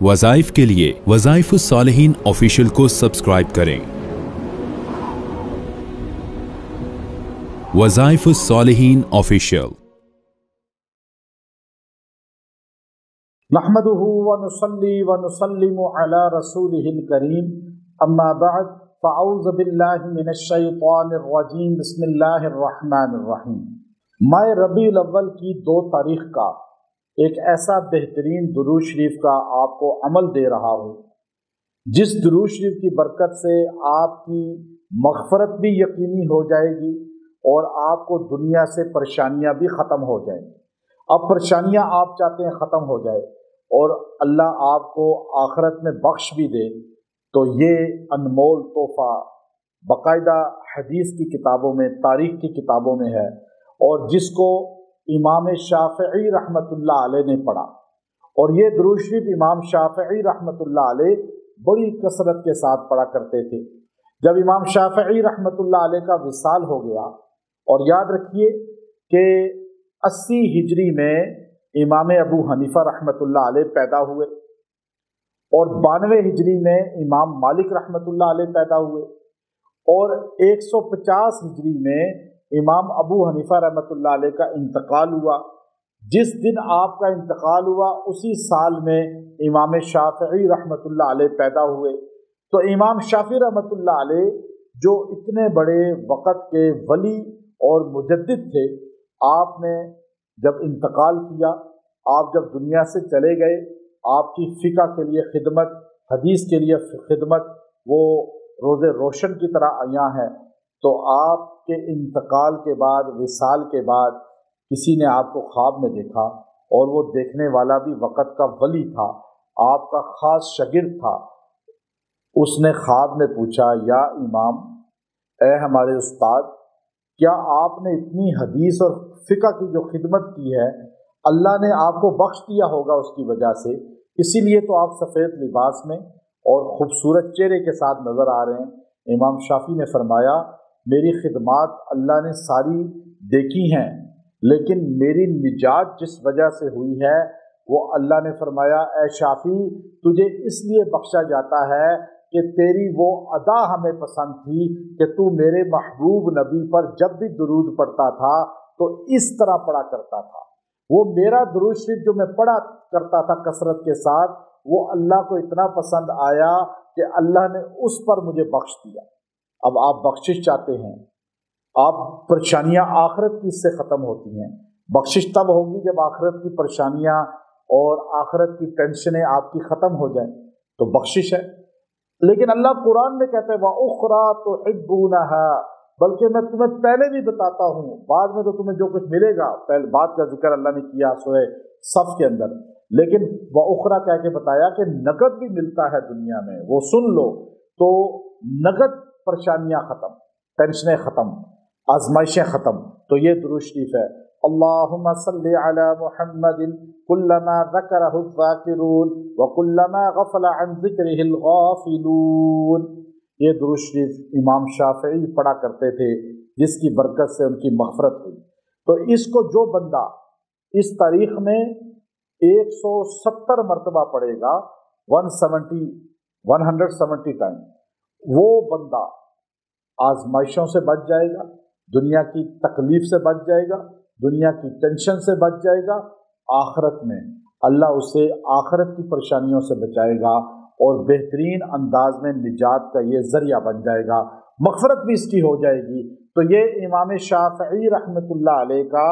वज़ाइफ के लिए वज़ाइफ सालिहीन ऑफिशियल को सब्सक्राइब करें। वज़ाइफ सालिहीन ऑफिशियल। नहमदुहु व नुसल्ली व नुसल्लिमु अला रसूलिहिल करीम, अम्मा बअद, फ़अऊज़ु बिल्लाहि मिनश शैतानिर रजीम, बिस्मिल्लाहिर रहमानिर रहीम। माह रबीउल अव्वल की 2 तारीख का एक ऐसा बेहतरीन दुरूद शरीफ का आपको अमल दे रहा हूँ, जिस दुरूद शरीफ की बरकत से आपकी मग़फ़रत भी यकीनी हो जाएगी और आपको दुनिया से परेशानियाँ भी ख़त्म हो जाएंगी। अब परेशानियाँ आप चाहते हैं ख़त्म हो जाए और अल्लाह आपको आखिरत में बख्श भी दे, तो ये अनमोल तोहफ़ा बाकायदा हदीस की किताबों में, तारीख़ की किताबों में है, और जिसको इमाम शाफ़िई रहमतुल्लाह अलैह ने पढ़ा। और ये दुरूद शरीफ इमाम शाफ़िई रहमतुल्लाह अलैह बड़ी कसरत के साथ पढ़ा करते थे। जब इमाम शाफ़िई रहमतुल्लाह अलैह का विसाल हो गया, और याद रखिए कि 80 हिजरी में इमाम अबू हनीफ़ा रहमतुल्लाह अलैह पैदा हुए और 92 हिजरी में इमाम मालिक रहमतुल्लाह अलैह पैदा हुए, और 150 हिजरी में इमाम अबू हनीफ़ा रहमतुल्लाह अलैह का इंतकाल हुआ। जिस दिन आपका इंतकाल हुआ उसी साल में इमाम शाफ़िई रहमतुल्लाह अलैह पैदा हुए। तो इमाम शाफ़िई रहमतुल्लाह अलैह जो इतने बड़े वक़्त के वली और मुजद्दिद थे, आपने जब इंतकाल किया, आप जब दुनिया से चले गए, आपकी फ़िक़्ह के लिए खिदमत, हदीस के लिए खिदमत वो रोज़े रोशन की तरह आया है। तो आपके इंतकाल के बाद, विसाल के बाद, किसी ने आपको ख्वाब में देखा, और वो देखने वाला भी वक़्त का वली था, आपका ख़ास शागिर्द था। उसने ख्वाब में पूछा, या इमाम, ए हमारे उस्ताद, क्या आपने इतनी हदीस और फ़िक़्ह की जो खिदमत की है, अल्लाह ने आपको बख्श दिया होगा उसकी वजह से, इसीलिए तो आप सफ़ेद लिबास में और ख़ूबसूरत चेहरे के साथ नज़र आ रहे हैं। इमाम शाफ़ी ने फरमाया, मेरी खिदमत अल्लाह ने सारी देखी हैं, लेकिन मेरी निजात जिस वजह से हुई है वो अल्लाह ने फरमाया, ए शाफ़ी, तुझे इसलिए बख्शा जाता है कि तेरी वो अदा हमें पसंद थी कि तू मेरे महबूब नबी पर जब भी दुरूद पढ़ता था तो इस तरह पढ़ा करता था। वो मेरा दुरूद शरीफ जो मैं पढ़ा करता था कसरत के साथ, वो अल्लाह को इतना पसंद आया कि अल्लाह ने उस पर मुझे बख्श दिया। अब आप बख्शिश चाहते हैं, आप परेशानियां आखिरत की इससे ख़त्म होती हैं। बख्शिश तब होगी जब आखिरत की परेशानियां और आखिरत की टेंशनें आपकी ख़त्म हो जाएं, तो बख्शिश है। लेकिन अल्लाह कुरान में कहते हैं, व उखरा तुहिब्बूनहा, बल्कि मैं तुम्हें पहले भी बताता हूँ, बाद में तो तुम्हें जो कुछ मिलेगा, पहले बात का जिक्र अल्लाह ने किया सूरह सफ के अंदर, लेकिन व उखरा कह के बताया कि नकद भी मिलता है दुनिया में, वो सुन लो। तो नकद परेशानियां ख़त्म, टेंशनें ख़त्म, आजमाइशें ख़त्म। तो ये दुरूद शरीफ है, अल्लाहुम्मा सल्लि अला मुहम्मदिन कुल्लमा ज़करहु ज़ाकिरून व कुल्लमा गफ़ला अन ज़िक्रिहिल गाफ़िलून। ये दुरूद शरीफ इमाम शाफ़िई पढ़ा करते थे, जिसकी बरकत से उनकी मग़फ़रत हुई। तो इसको जो बंदा इस तारीख़ में 170 मरतबा पढ़ेगा, 170 टाइम, वो बंदा आजमाइशों से बच जाएगा, दुनिया की तकलीफ से बच जाएगा, दुनिया की टेंशन से बच जाएगा। आखिरत में अल्लाह उसे आखिरत की परेशानियों से बचाएगा और बेहतरीन अंदाज में निजात का ये ज़रिया बन जाएगा, मग़फ़रत भी इसकी हो जाएगी। तो ये इमाम शाफ़िई रहमतुल्लाह अलैह का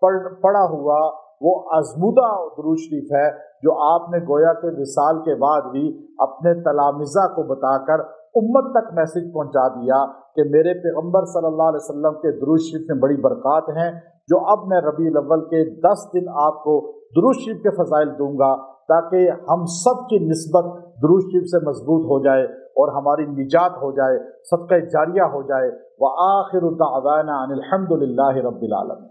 पढ़ा हुआ वो आज़मूदा दुरूद शरीफ है, जो आपने गोया के विसाल के बाद भी अपने तलामिज़ा को बताकर उम्मत तक मैसेज पहुंचा दिया कि मेरे पैगंबर सल्लल्लाहु अलैहि वसल्लम के दुरूद शरीफ में बड़ी बरक़ात हैं, जो अब मैं रबीउल अव्वल के 10 दिन आपको दुरूद शरीफ के फ़ज़ाइल दूंगा, ताकि हम सब की निस्बत दुरूद शरीफ से मजबूत हो जाए और हमारी निजात हो जाए, सदक़ा जारिया हो जाए। व आखिरु दावाना अनिल हम्दुलिल्लाहि रब्बिल आलमीन।